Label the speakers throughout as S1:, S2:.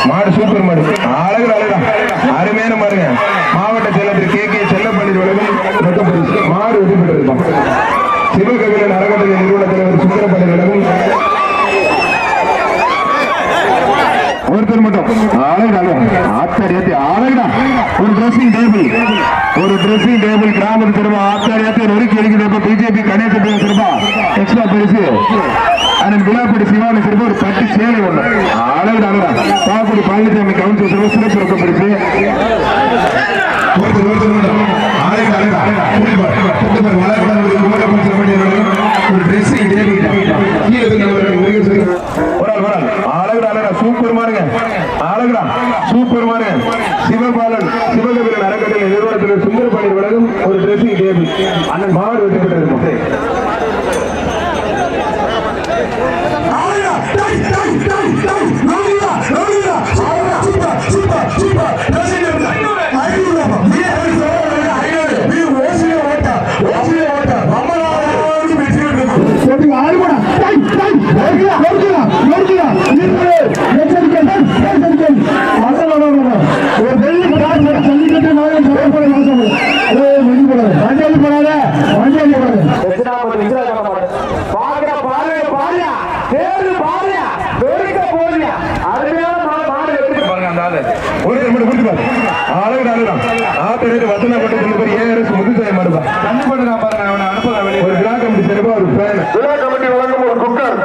S1: மாடு சூப்பர் மாடு அழகு அழகா அருமையான மாடுங்க. மாவட்ட செயலர் கே செல்லப்பள்ளி வழங்கும் மாடு வெற்றி பெற்றிருப்பான். சிவகவிலன் அறக்கட்டளை நிறுவன தலைவர் சுந்தரப்பள்ளி வழங்கும் ஒருத்தர் மட்டும் அழகா ஒரு ட்ரெஸ்ஸிங் டேபிள் கிராமத்து திரும்ப ஆத்தாரியாத்தை நொறுக்கி இருக்கிறப்ப பிஜேபி கணேச திரும்ப எக்ஸ்ட்ரா பெருசு அதன் விழாப்படி சிவான சிறப்பு ஒரு பட்டு சேலை ஒண்ணு அழகா பாக்குடி பழனிசாமி கவுன்சில் சிறப்பு சிறப்பு ரொக்க பெருசு ஒரு ட்ரெஸ்ஸிங் டேபிள் சூப்பர் மாருங்க அழகுடா சூப்பர் மாருங்க. சிவபாலன் சிவகவிலன் அறக்கட்டளை நிறுவனத்தில் சுந்தரபாணி வழங்கும் ஒரு ட்ரெஸ்ஸிங் டேபிள் அண்ணன் மாடு வெற்றி பெற்றிருக்கும். ஒரு விழா கமிட்டி சிறப்பா ஒரு ஃபேன் விழா கமிட்டி வழங்கும் ஒரு குக்கர்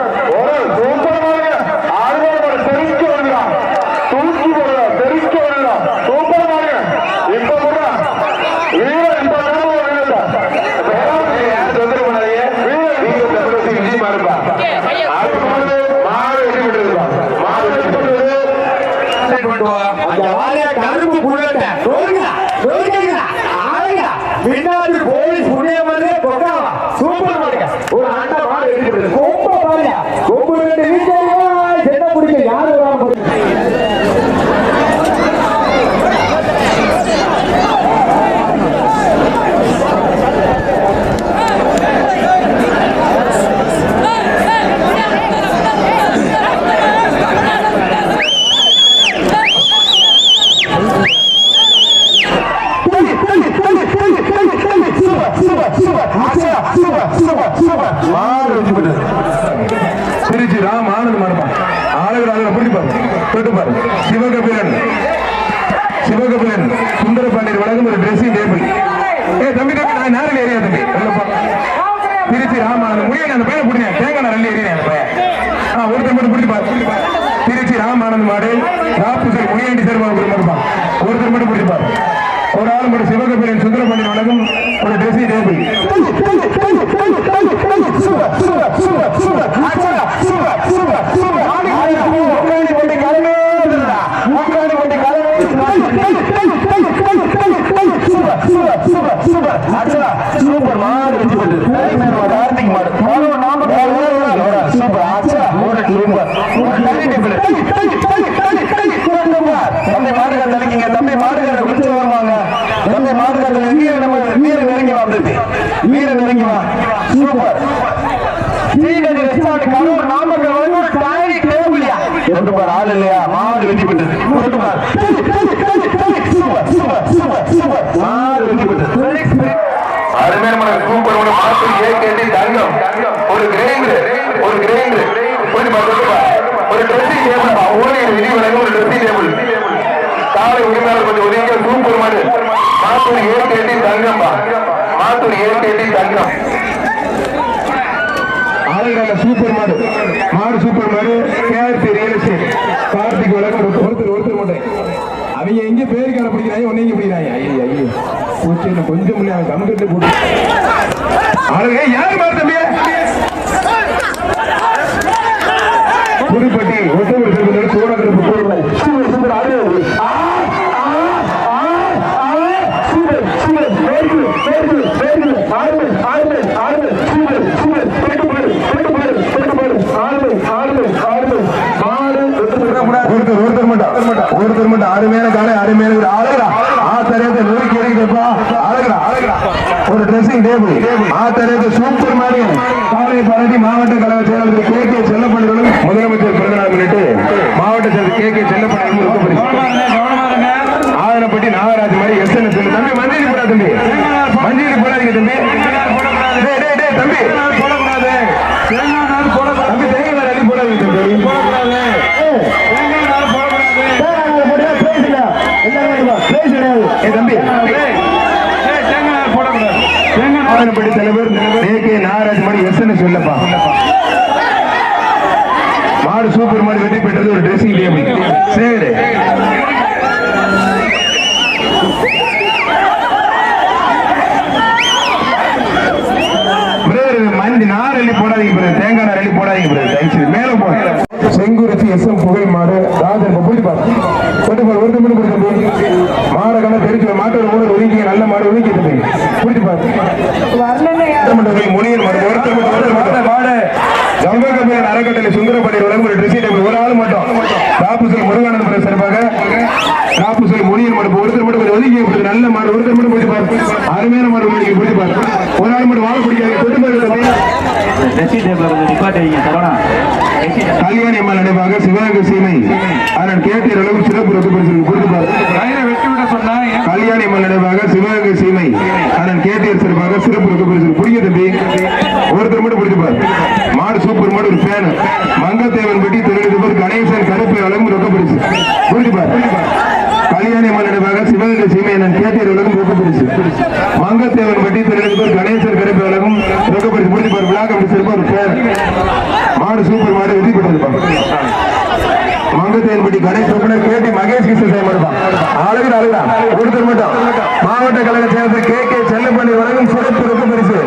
S1: போலீஸ் புண்ணிய மாதிரி சூப்பர் மாடுங்க. ஒரு ஆண்டா மாடு எடுத்து ரொம்ப பாருங்க ரொம்ப என்ன பிடிக்க யாரு திருச்சி ராம் ஆனந்த் மாறுபான் ஆளுநர் பிடிப்பாரு தொட்டுப்பாரு. சிவகபிலன் சுந்தரபாண்டியர் வழங்கும் ஒரு ட்ரெஸ்ஸிங் டேபிள். தம்பி நான் நேரில் ஏரியா தம்பி திருச்சி ராம் ஆனந்த் முடிய அந்த பையனை பிடிங்க தேங்காய் நல்ல ஏரியா அந்த பையன் ஒருத்தர் மட்டும் பிடிப்பார். திருச்சி ராம் ஆனந்த் மாடு ராப்புசை முனியாண்டி சேர்வாங்க இருப்பான் ஒருத்தர் மட்டும் பிடிப்பார். ஒரு ஆள் மட்டும் சிவகபிலன் சுந்தரபாண்டியர் வழங்கும் ஒரு ட்ரெஸ்ஸிங் டேபிள். சூப்பர் மாடு கார்த்திக் மாடு தம்பி மாடுகார் தலைக்கிங்க தம்பி மாடுகார குடிச்சு வருவாங்க. தம்பி மாடுகார வீர நெருங்கி வந்துருக்கு வீர நெருங்கி வா சூப்பர் ஆள் இல்லையா மாடு வெற்றி பெற்றது ஒரு கிரைண்டர் ஒரு ட்ரெஸ்ஸிங் டேபிள் ஊழியர் விதி வழங்கும் ஒரு ட்ரெஸ்ஸிங் டேபிள். காலை உரிமையாளர் கொஞ்சம் உதவிங்க சூப்பர் மாடு மாத்தூர் ஏற்கேட்டி தங்கம்பா மாத்தூர் ஏற்கேட்டி தங்கம் ஆளுநர் சூப்பர் மாடு சூப்பர் மாடு கேஆர்சி ரியல் எஸ்டேட் கார்த்திக் வழக்கம் ஒருத்தர் மாட்டேன் அவங்க எங்க பேரு கடை பிடிக்கிறாங்க ஒன்னு பிடிக்கிறாங்க. ஐயோ ஐயோ பூச்சி கொஞ்சம் முன்னே அவன் கம்ப்யூட்டர் போட்டு ஆளுங்க யாரு மாறு தம்பியா புதுப்பட்டி ஒட்டூர் சோழகிருப்பு ஒருத்தர் மட்டும் அருமையான காலை அருமையான அழகா ஆத்தரத்தை நொறுக்கி எடுக்கிறப்பா அழகா ஒரு ட்ரெஸ்ஸிங் டேபிள் ஆத்தரத்தை சூப்பர் மாதிரி காலை பாராட்டி மாவட்ட கழக செயலாளர் கே செல்லப்பள்ளி முதலமைச்சர் பிறந்தநாள் முன்னிட்டு மாவட்ட செயலர் கே செல்லப்பள்ளி வாகனப்படி தலைவர் கே நாகராஜ் மணி எஸ் சொல்லப்பா. மாடு சூப்பர் மாடு வெற்றி பெற்றது ஒரு ட்ரெஸ்ஸிங் டேபிள். சரி நாரள்ளி போடாதீங்க, தேங்காய் நாரள்ளி போடாதீங்க. மேல போ செங்குறிச்சி எஸ்எம் புகை மாடு ராஜன் புரிப்பார் ஒருத்தர் மட்டும் கொடுத்து மாட கண்ண தெரிஞ்சு மாட்டோட கூட ஒதுக்கி நல்ல மாடு ஒதுக்கி புரிப்பார் முனியன் மாடு ஒருத்தர் மாடு ஜம்பகமையன் அறக்கட்டளை சுந்தரப்பட்டி ஒரு ட்ரெஸ்ஸிங் டேபிள் ஒரு ஆள் மட்டும் காப்புசல் முருகானந்தபுரம் சார்பாக காப்புசல் முனியன் மாடு ஒருத்தர் மட்டும் கொஞ்சம் ஒதுக்கி நல்ல மாடு ஒருத்தர் மட்டும் புரிப்பார். அருமையான மாடு புரிப்பார். ஒரு ஆள் மட்டும் வாழ பிடிக்காது கல்யாணி அம்மாள் நினைவாக சிவகங்கை சீமை அதன் கேட்டீர் அளவு சிறப்பு ரொக்க பரிசு கொடுத்துப்பார். கல்யாணி அம்மாள் நினைவாக சிவகங்கை சீமை அதன் கேட்டீர் சிறப்பாக சிறப்பு ரொக்க பரிசு புடிக்க தம்பி ஒருத்தர் மட்டும் பிடிச்சுப்பார். மாடு சூப்பர் மாடு ஒரு ஃபேன் மங்கத்தேவன் பெட்டி தொழிலதிபர் கணேசன் கருப்பு அளவு ரொக்க பரிசு புடிச்சுப்பார். கல்யாணி அம்மாள் நினைவாக சிவகங்கை சீமை அதன் கேட்டீர் அளவு ரொக்க பரிசு மங்கத்தேவன் பெட்டி தொழிலதிபர் கணேசன் கருப்பு அளவும் ரொக்க பரிசு புடிச்சுப்பார். விழா கமிட்டி சிறப்பு ஒரு ஃபேன் மாடு சூப்பர் மாடு வெற்றி பெற்றிருப்பாங்க. மங்கத்தேன்பட்டி கணேஷ் கேட்டி மகேஷ் கிருஷ்ணன் மட்டும் அழகு அழகா ஒருத்தர் மட்டும் மாவட்ட கழக சேர்ந்த கே செல்லப்பள்ளி வழங்கும் சிறப்பு ரொக்க பரிசு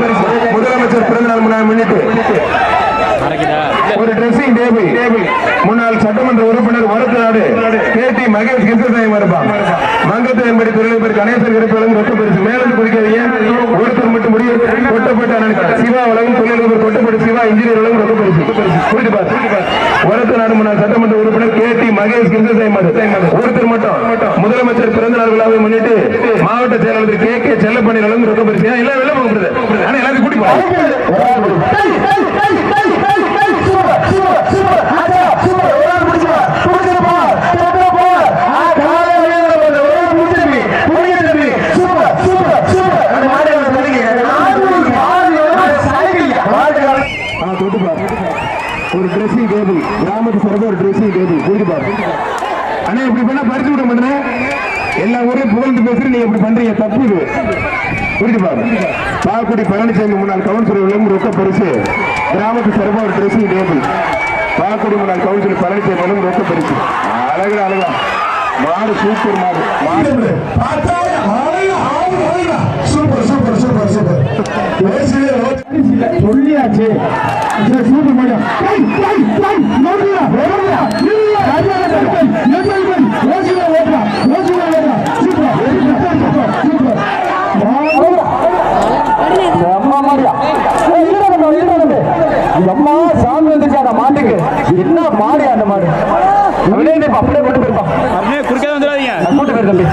S1: முதலமைச்சர் பிறந்த நாள் முன்னிட்டு ஒரு ட்ரெஸ்ஸிங் டேபிள் முன்னாள் சட்டமன்ற உறுப்பினர் வரத்து நாடு கேட்டி மகேஷ் கிருஷ்ணன் இருப்பான். மங்கத்தேன்பட்டி தொழிலதிபர் கணேசன் இருப்பதும் ரொக்க பரிசு மேலும் குறிக்காதீங்க. ஒருத்தர் மட்டும் முடிவு கொட்டப்பட்ட சிவா வழங்கும் தொழிலதிபர் கொட்டப்பட்ட சிவா இன்ஜினியர் வழங்கும் ரொக்க பரிசு புரிஞ்சுப்பார். வரத்து நாடு முன்னாள் சட்டமன்ற உறுப்பினர் கேட்டி மகேஷ் கிருஷ்ணன் ஒருத்தர் மட்டும் முதலமைச்சர் பிறந்த நாள் விழாவை முன்னிட்டு மாவட்ட செயலாளர் கே செல்லப்பள்ளி வழங்கும் ரொக்க பரிசு எல்லாம் வெளில போகிறது. ஆனா எல்லாத்தையும் கூட்டி போறோம். ஒரு ட்ரெஸ்ஸிங் டேபிள் கிராமத்து சிறப்பு ஒரு ட்ரெஸ்ஸிங் டேபிள் புரிஞ்சுப்பாரு. ஆனா இப்படி பண்ணா பறிச்சு விட மாட்டேன். எல்லா ஊரையும் புகழ்ந்து பேசுறது நீங்க இப்படி பண்றீங்க தப்பு. இது புரிஞ்சுப்பாரு. பாக்குடி பழனிசாமி முன்னாள் கவுன்சிலர்களும் ரொக்க பரிசு கிராமத்து சிறப்பு ஒரு ட்ரெஸ்ஸிங் டேபிள் பாக்குடி முன்னாள் கவுன்சிலர் பழனிசாமி ரொக்க பரிசு அழகா அழகா மாடு சூப்பர் மாடு சூப்பர் சூப்பர் சூப்பர் சூப்பர் சொல்லியாச்சு சூப்பர் மாடம் அம்மா சாமி வந்துச்சு அந்த மாட்டுக்கு என்ன மாடு அந்த மாடு அப்படியே கொண்டு போயிருப்பான். அப்படியே குறுக்க வந்துடாதீங்க கூட்டு போயிரு தம்பி.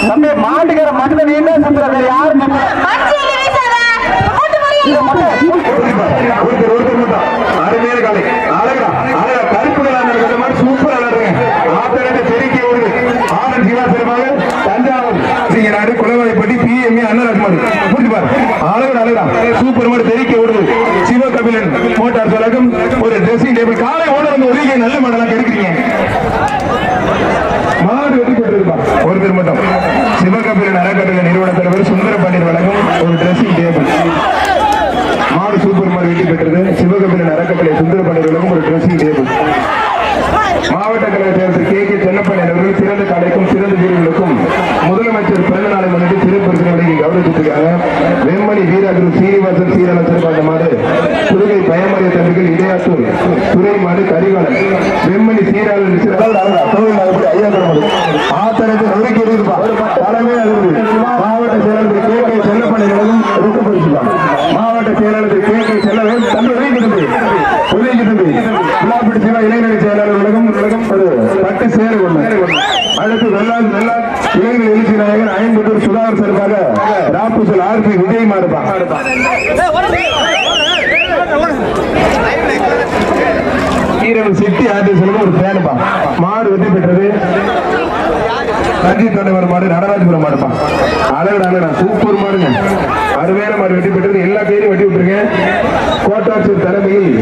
S1: தம்பி மாட்டுக்கிற மட்டும் நீ என்ன சொல்ற யாரு அருமையான காலை அழகா அழகா கருப்பு கலர் மாதிரி சூப்பர் அழகுங்க. ஆத்தரங்க தெரிக்கை வருது ஆனந்த் சிவா சிறப்பாக தஞ்சாவூர் நாடு குளவாய்ப்பட்டி பிஎம்ஏ அண்ணராஜ்மாடு புரிஞ்சுப்பார். அழகு அழகா சூப்பர் மாடு தெரிக்கை வருது சிவகபிலன் மோட்டார் சலகம் ஒரு ட்ரெஸ்ஸிங் டேபிள் காலை ஓட வந்து ஒதுக்கி நல்ல மாடெல்லாம் கிடைக்கிறீங்க. மாடு வெற்றி பெற்றிருப்பார். ஒருத்தர் மட்டும் சிவகபிலன் அறக்கட்டளை நிறுவன தலைவர் சுந்தரபாண்டியன் வழங்கும் ஒரு ட்ரெஸ்ஸிங் டேபிள் மாடு சூப்பர் மாடு வெற்றி பெற்றது. சிவகபிலன் அறக்கட்டளை சுந்தரபாண்டியன் வழங்கும் ஒரு ட்ரெஸ்ஸிங் டேபிள் மாவட்ட கழக செயலர் கே செல்லப்பள்ளி அவர்கள் சிறந்த கலைக்கும் சிறந்த வீரர்களுக்கும் முதலமைச்சர் பிறந்த நாளை முன்னிட்டு சிறப்பு விருதுகளை கௌரவித்திருக்காங்க. வெம்மணி வீராகுரு சீனிவாசன் சீராளன் சிறப்பாக மாடு புதுகை பயமறிய தம்பிகள் இடையாற்றூர் துறை மாடு கரிகாலன் வெம்மணி சீராளன் ஆத்தரத்தை நொறுக்கி இருப்பார். தலைமை மாவட்ட செயலாளர் கே செல்லப்பள்ளி ஊக்கப்படுத்தினார். மாவட்ட செயலாளர் கே செல்லவே தம்பி உதவி தம்பி விழாப்பட்டி சிவா இளைஞர் செயலாளர்களுக்கும் பட்டு சேர அடுத்து வெள்ளாள் இளைஞர் எழுச்சி நாயகன் ஐம்பத்தூர் சுதாகர் சிறப்பாக ராப்புசல் ஆர்பி விஜய் மாறுப்பான். சிட்டி ஆர்டிசலுக்கு ஒரு பேனுப்பா மாடு வெற்றி பெற்றது. ரஞ்சித் தொண்டைவர் மாடு நடராஜபுரம் மாடுப்பா. அழகுடா சூப்பர் மாடுங்க. அருமையான மாடு வெட்டி பெற்றது. எல்லா கையிலும் வெட்டி விட்டுருக்கேன். கோட்டாட்சியர் தலைமையில்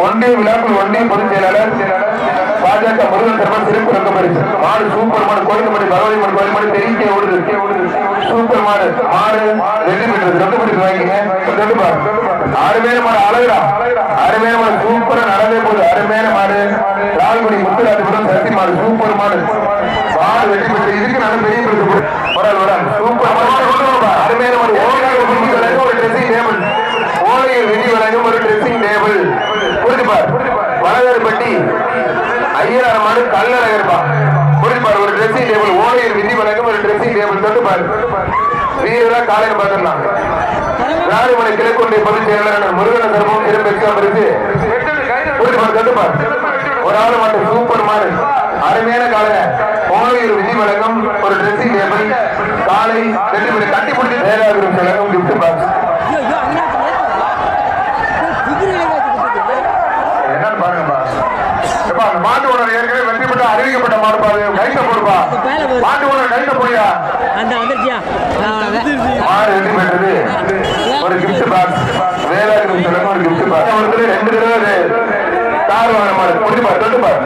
S1: ஒன்றிய விழாக்குள் ஒன்றிய பொதுச் செயலாளர் பாஜக முருகன் சர்மன் சிறப்பு ரங்க பரிசு. மாடு சூப்பர் மாடு. கோயில்மணி பகவதி கோயில்மணி தெரிவிக்க ஓடுது. சூப்பர் மாடு. மாடு வெற்றி பெற்றது. ரங்க பரிசு வாங்கிங்க. அருமையான மாடு. அழகுடா அருமையான மாடு. சூப்பரா நடந்தே போகுது. அருமையான மாடு. லால்குடி முத்துராஜபுரம் சக்தி மாடு. சூப்பர் மாடு. மாடு வெற்றி பெற்றது. இதுக்கு நல்ல பெரிய பரிசு வராது. சூப்பர் மாடு. அருமையான மாடு. ஒரு ட்ரெஸ்ஸிங் டேபிள். ஓலையில் விதி வழங்கும் ஒரு ட்ரெஸ்ஸிங் டேபிள். புரிஞ்சுப்பார். வளவேற்பட்டி ஐயனார் மாடு கல்லழகர்பா. புரிஞ்சுப்பார். ஒரு ட்ரெஸ்ஸிங் டேபிள். ஓலையில் விதி வழங்கும் ஒரு ட்ரெஸ்ஸிங் டேபிள். தொட்டுப்பார். வீரர்களாக காலையில் பார்த்துடலாம். ராணிமலை கிழக்குண்டை பொதுச் செயலாளர் முருகன தர்மம் சிறப்பு பரிசு. புரிஞ்சுப்பார். தொட்டுப்பார். ஒரு ஆள் மாட்டு சூப்பர் மாடு. அருமையான காலை. ஓலையில் விதி வழங்கும் ஒரு ட்ரெஸ்ஸிங் டேபிள். காலை கட்டி பிடிச்சி வேளாண் வழங்கும் கிஃப்ட் பாக்ஸ். என்னன்னு பாருங்கப்பா. மாட்டு ஓனர் ஏற்கனவே வெற்றி பெற்ற அறிவிக்கப்பட்ட மாடுபாது. கைத்த போடுப்பா. மாட்டு ஓனர் கைத்த போடியா. மாடு வெற்றி பெற்றது. ஒரு கிஃப்ட் பாக்ஸ். வேளாண் ஒரு கிஃப்ட் பாக்ஸ். ரெண்டு தடவை கார் வாங்க மாடு. முடிப்பா. தொட்டுப்பார்.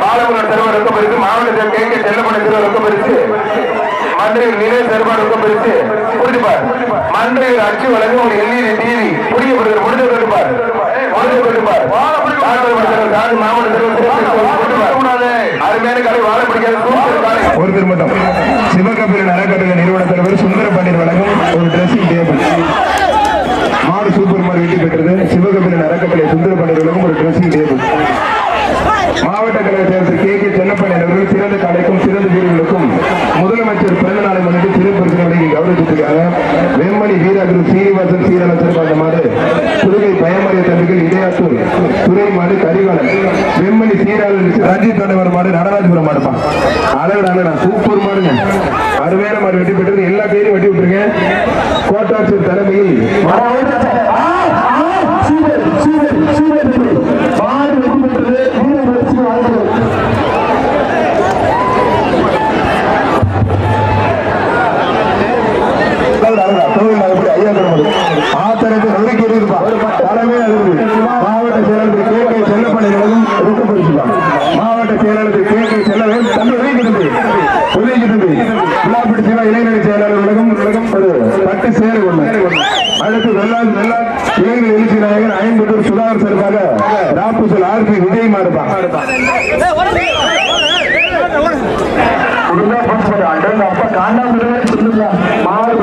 S1: பாலகுணர் செல்வம் ரொக்க பரிசு. மாவட்ட கேட்க செல்லப்பட்ட செல்வம் ரொக்க பரிசு. மந்திரியில் நிலை செயற்பாடு ரொக்க பரிசு. புரிஞ்சுப்பார். மந்திரியில் அச்சு வழங்கும் ஒரு எல்இடி டிவி. புரியப்படுகிறது. முடிஞ்ச தொட்டுப்பார். ஒருத்தர் மட்டும் சிவகபிலன் அறக்கட்டளை நிறுவன தலைவர் சுந்தர பாண்டியன் வழங்கும் ஒரு டிரெஸ்ஸிங் டேபிள். மாடு சூப்பர் மாடு வெற்றி பெற்றது. சிவகபிலன் அறக்கட்டளை சுந்தர பாண்டியன் வழங்கும் ஒரு டிரெஸ்ஸிங் டேபிள். மாவட்ட கழக செயலர் கே சென்னப்பன் அவர்கள் சிறந்த கலைக்கும் சிறந்த வீரர்களுக்கும் முதலமைச்சர் பிறந்த நாளை முன்னிட்டு சிறப்பு கௌரவிச்சிருக்காங்க. வெம்மணி வீரர்கள் சீனிவாசன் சீரன சிறப்பாக மாடு. புதுகை பயமறிய தம்பிகள் இடையாத்தூர் துறை மாடு கரிகாலன். வெம்மணி சீராளர் ரஞ்சித் தொண்டைவர் மாடு நடராஜபுரம் மாடுப்பா. அழகுடா சூப்பர் மாடுங்க. அருமையான மாடு வெட்டி பெற்றது. எல்லா கையிலும் வெட்டி விட்டுருக்கேன். கோட்டாட்சியர் தலைமையில் விஜய் மாடுப்பா
S2: அப்பா காண்டாம சொல்லுங்க மாடு